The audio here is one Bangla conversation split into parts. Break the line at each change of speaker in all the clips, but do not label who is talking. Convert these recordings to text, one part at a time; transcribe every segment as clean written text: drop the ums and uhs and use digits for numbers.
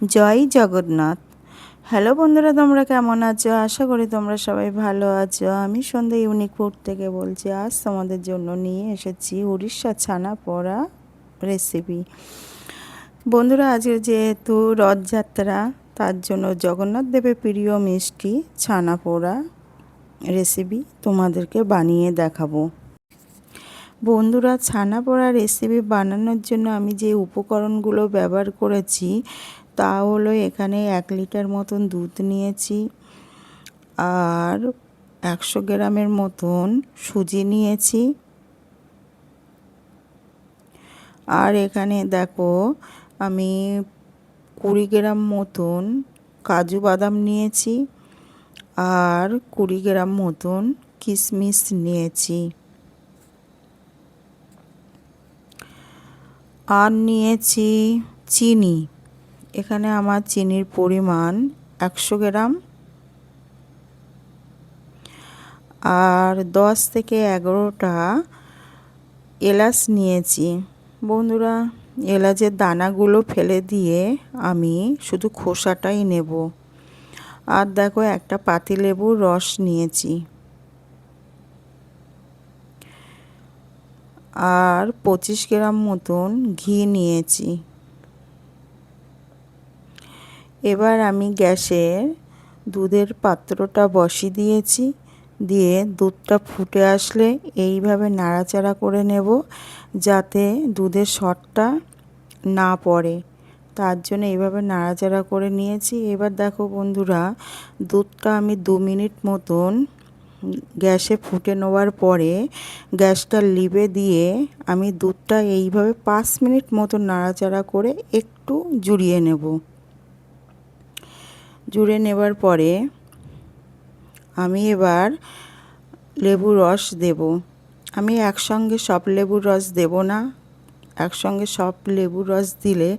জয় জগন্নাথ। হ্যালো বন্ধুরা, তোমরা কেমন আছো? আশা করি তোমরা সবাই ভালো আছো। আমি সন্ধ্যা ইউনিক ফুড থেকে বলছি। আজ তোমাদের জন্য নিয়ে এসেছি উড়িষ্যা ছানা পোড়া রেসিপি। বন্ধুরা, আজকে যেহেতু রথযাত্রা, তার জন্য জগন্নাথ দেবের প্রিয় মিষ্টি ছানা পোড়া রেসিপি তোমাদেরকে বানিয়ে দেখাবো। বন্ধুরা, ছানা পোড়া রেসিপি বানানোর জন্য আমি যে উপকরণগুলো ব্যবহার করেছি তা হলো, এখানে 1 লিটার মতন দুধ নিয়েছি, আর 100 গ্রামের মতন সুজি নিয়েছি, আর এখানে দেখো আমি 20 গ্রাম মতন কাজু বাদাম নিয়েছি, আর 20 গ্রাম মতন কিশমিশ নিয়েছি, আর নিয়েছি চিনি। এখানে আমার চিনির পরিমাণ 100 গ্রাম, আর 10 থেকে 11টা এলাচ নিয়েছি। বন্ধুরা, এলাচের দানাগুলো ফেলে দিয়ে আমি শুধু খোসাটাই নেব। আর দেখো, একটা পাতিলেবুর রস নিয়েছি, আর 25 গ্রাম মতন ঘি নিয়েছি। এবার আমি গ্যাসের দুধের পাত্রটা বসিয়ে দিয়েছি, দিয়ে দুধটা ফুটে আসলে এইভাবে নাড়াচাড়া করে নেব, যাতে দুধের সরটা না পড়ে। তার জন্য এইভাবে নাড়াচাড়া করে নিয়েছি। এবার দেখো বন্ধুরা, দুধটা আমি 2 মিনিট মতন গ্যাসে ফুটে নেওয়ার পরে গ্যাসটা লিভে দিয়ে আমি দুধটা এইভাবে 5 মিনিট মতন নাড়াচাড়া করে একটু জুড়িয়ে নেব। জুড়ে নেবার পরে আমি এবার লেবুর রস দেব। আমি একসঙ্গে সব লেবুর রস দেব না। একসঙ্গে সব লেবুর রস দিলে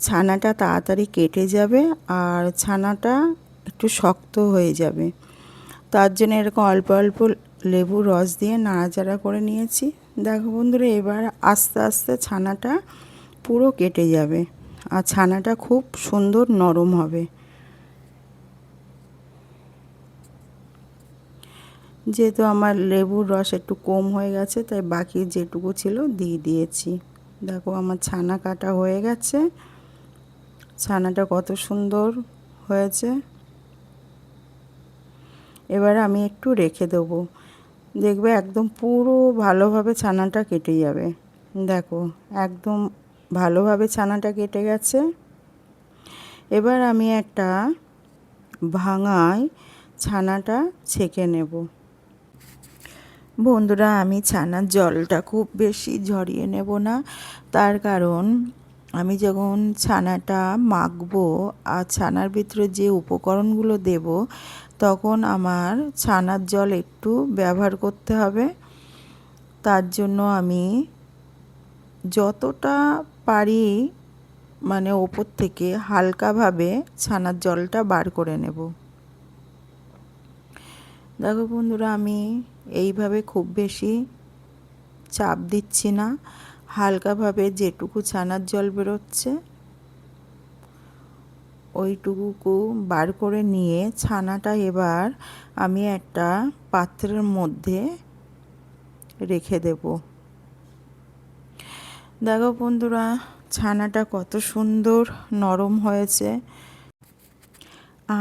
ছানাটা তাড়াতাড়ি কেটে যাবে, আর ছানাটা একটু শক্ত হয়ে যাবে। তার জন্য এরকম অল্প অল্প লেবুর রস দিয়ে নাড়াচাড়া করে নিয়েছি। দেখো বন্ধুরা, এবার আস্তে আস্তে ছানাটা পুরো কেটে যাবে, আর ছানাটা খুব সুন্দর নরম হবে। যেহেতু আমার লেবুর রস একটু কম হয়ে গেছে, তাই বাকি যেটুকু ছিল দিয়ে দিয়েছি। দেখো, আমার ছানা কাটা হয়ে গেছে। ছানাটা কত সুন্দর হয়েছে। এবার আমি একটু রেখে দেবো, দেখবে একদম পুরো ভালোভাবে ছানাটা কেটে যাবে। দেখো, একদম ভালোভাবে ছানাটা কেটে গেছে। এবার আমি একটা ভাঙায় ছানাটা ছেঁকে নেব। বন্ধুরা, আমি ছানার জলটা খুব বেশি ঝরিয়ে নেব না, তার কারণ আমি যখন ছানাটা মাখবো আর ছানার ভিতরে যে উপকরণগুলো দেব, তখন আমার ছানার জল একটু ব্যবহার করতে হবে। তার জন্য আমি যতটা পারি মানে ওপর থেকে হালকাভাবে ছানার জলটা বার করে নেব। দেখো বন্ধুরা, আমি এইভাবে খুব বেশি চাপ দিচ্ছি না, হালকাভাবে যেটুকু ছানার জল বেরোচ্ছে ওইটুকু বার করে নিয়ে ছানাটা এবার আমি একটা পাত্রের মধ্যে রেখে দেব। দেখো বন্ধুরা, ছানাটা কত সুন্দর নরম হয়েছে।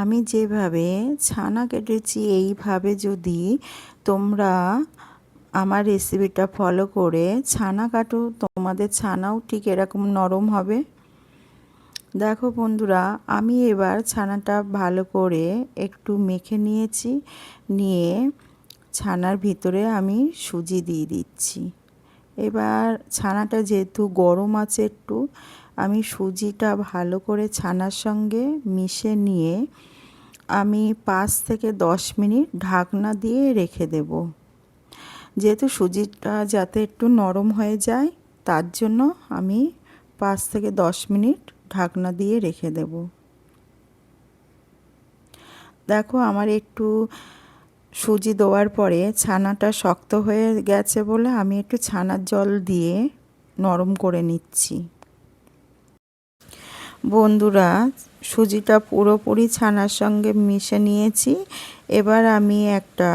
আমি যেভাবে ছানা কেটেছি এইভাবে যদি তোমরা আমার রেসিপিটা ফলো করে ছানা কাটো, তোমাদের ছানাও ঠিক এরকম নরম হবে। দেখো বন্ধুরা, আমি এবার ছানাটা ভালো করে একটু মেখে নিয়েছি, নিয়ে ছানার ভিতরে আমি সুজি দিয়ে দিচ্ছি। এবার ছানাটা যেহেতু গরম আছে একটু, আমি সুজিটা ভালো করে ছানার সঙ্গে মিশে নিয়ে আমি 5 থেকে 10 মিনিট ঢাকনা দিয়ে রেখে দেব। যেহেতু সুজিটা যাতে একটু নরম হয়ে যায়, তার জন্য আমি 5 থেকে 10 মিনিট ঢাকনা দিয়ে রেখে দেব। দেখো, আমার একটু সুজি দেওয়ার পরে ছানাটা শক্ত হয়ে গেছে বলে আমি একটু ছানার জল দিয়ে নরম করে নিচ্ছি। বন্ধুরা, সুজিটা পুরোপুরি ছানার সঙ্গে মিশে নিয়েছি। এবার আমি একটা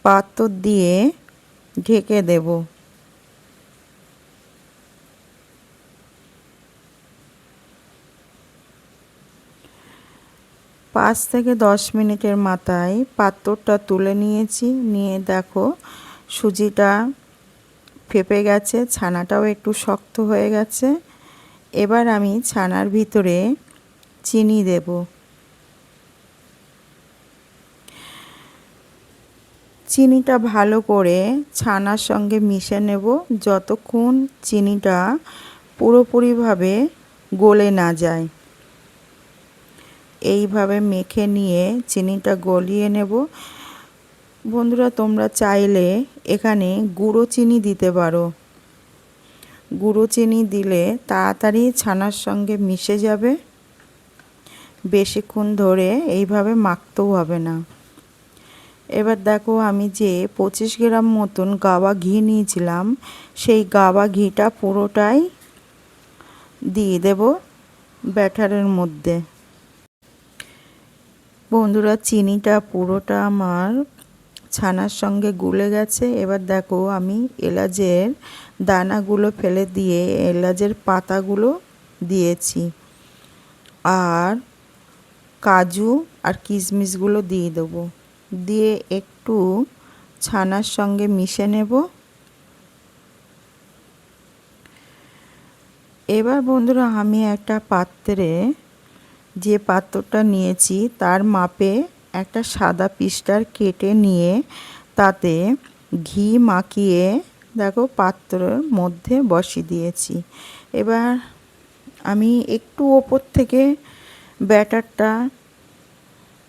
পাত্র দিয়ে ঢেকে দেব। 5 থেকে 10 মিনিটের মাথায় পাত্রটা তুলে নিয়েছি। নিয়ে দেখো সুজিটা ফেপে গেছে, ছানাটাও একটু শক্ত হয়ে গেছে। এবার আমি ছানার ভিতরে চিনি দেব। চিনিটা ভালো করে ছানার সঙ্গে মিশে নেব যতক্ষণ চিনিটা পুরোপুরিভাবে গলে না যায়। এইভাবে মেখে নিয়ে চিনিটা গলিয়ে নেব। বন্ধুরা, তোমরা চাইলে এখানে গুঁড়ো চিনি দিতে পারো। গুঁড়ো চিনি দিলে তাড়াতাড়ি ছানার সঙ্গে মিশে যাবে, বেশিক্ষণ ধরে এইভাবে মাখতেও হবে না। এবার দেখো আমি যে 25 গ্রাম মতন গাওয়া ঘি নিয়েছিলাম, সেই গাওয়া ঘিটা পুরোটাই দিয়ে দেব ব্যাটারের মধ্যে। বন্ধুরা, চিনিটা পুরোটা আমার ছানার সঙ্গে গুলে গেছে। এবার দেখো আমি এলাচের দানাগুলো ফেলে দিয়ে এলাচের পাতাগুলো দিয়েছি, আর কাজু আর কিশমিশগুলো দিয়ে দেবো। দিয়ে একটু ছানার সঙ্গে মিশে নেব। এবার বন্ধুরা, আমি একটা পাত্রে, যে পাত্রটা নিয়েছি তার মাপে একটা সাদা পিস্টার কেটে নিয়ে তাতে ঘি মাখিয়ে দেখো পাত্রের মধ্যে বসিয়ে দিয়েছি। এবার আমি একটু ওপর থেকে ব্যাটারটা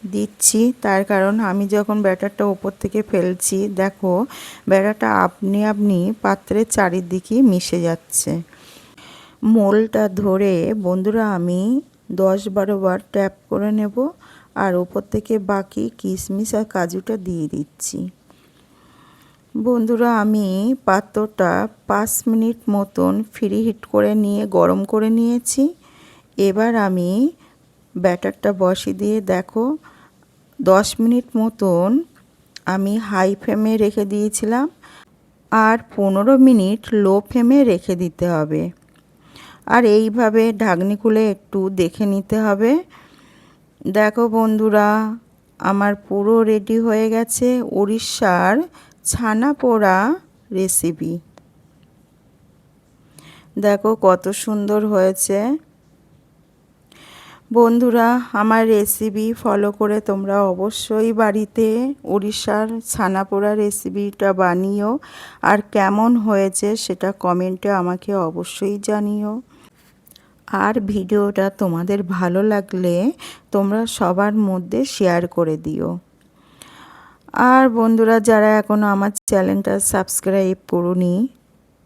দিচ্ছি, তার কারণ আমি যখন ব্যাটারটা ওপর থেকে ফেলছি দেখো ব্যাটারটা আপনি আপনি পাত্রের চারিদিকে মিশে যাচ্ছে। মোলটা ধরে বন্ধুরা আমি 10-12 বার ট্যাপ করে নেব, আর ওপর থেকে বাকি কিশমিশ আর কাজুটা দিয়ে দিচ্ছি। বন্ধুরা, আমি পাত্রটা 5 মিনিট মতন ফ্রি হিট করে নিয়ে গরম করে নিয়েছি। এবার আমি ব্যাটারটা বসিয়ে দিয়ে দেখো 10 মিনিট মতন আমি হাই ফ্লেমে রেখে দিয়েছিলাম, আর 15 মিনিট লো ফ্লেমে রেখে দিতে হবে। আর এইভাবে ঢাকনি খুলে একটু দেখে নিতে হবে। দেখো বন্ধুরা, আমার পুরো রেডি হয়ে গেছে উড়িষ্যার ছানা পোড়া রেসিপি। দেখো কত সুন্দর হয়েছে। বন্ধুরা, আমার রেসিপি ফলো করে তোমরা অবশ্যই বাড়িতে উড়িষ্যার ছানা পোড়া রেসিপিটা বানিও, আর কেমন হয়েছে সেটা কমেন্টে আমাকে অবশ্যই জানিও। আর ভিডিওটা তোমাদের ভালো লাগলে তোমরা সবার মধ্যে শেয়ার করে দিও। আর বন্ধুরা, যারা এখনও আমার চ্যানেলটা সাবস্ক্রাইব করোনি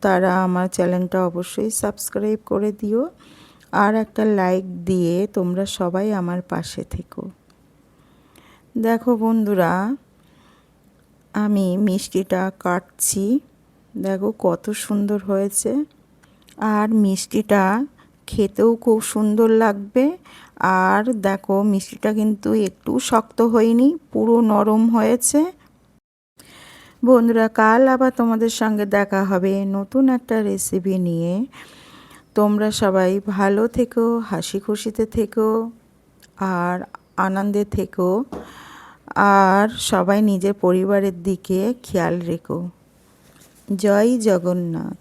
তারা আমার চ্যানেলটা অবশ্যই সাবস্ক্রাইব করে দিও, আর একটা লাইক দিয়ে তোমরা সবাই আমার পাশে থেকো। দেখো বন্ধুরা, আমি মিষ্টিটা কাটছি। দেখো কত সুন্দর হয়েছে, আর মিষ্টিটা খেতেও খুব সুন্দর লাগবে। আর দেখো মিষ্টিটা কিন্তু একটু শক্ত হয়নি, পুরো নরম হয়েছে। বন্ধুরা, কাল আবার তোমাদের সঙ্গে দেখা হবে নতুন একটা রেসিপি নিয়ে। তোমরা সবাই ভালো থেকো, হাসি খুশিতে থেকো, আর আনন্দে থেকো, আর সবাই নিজের পরিবারের দিকে খেয়াল রেখো। জয় জগন্নাথ।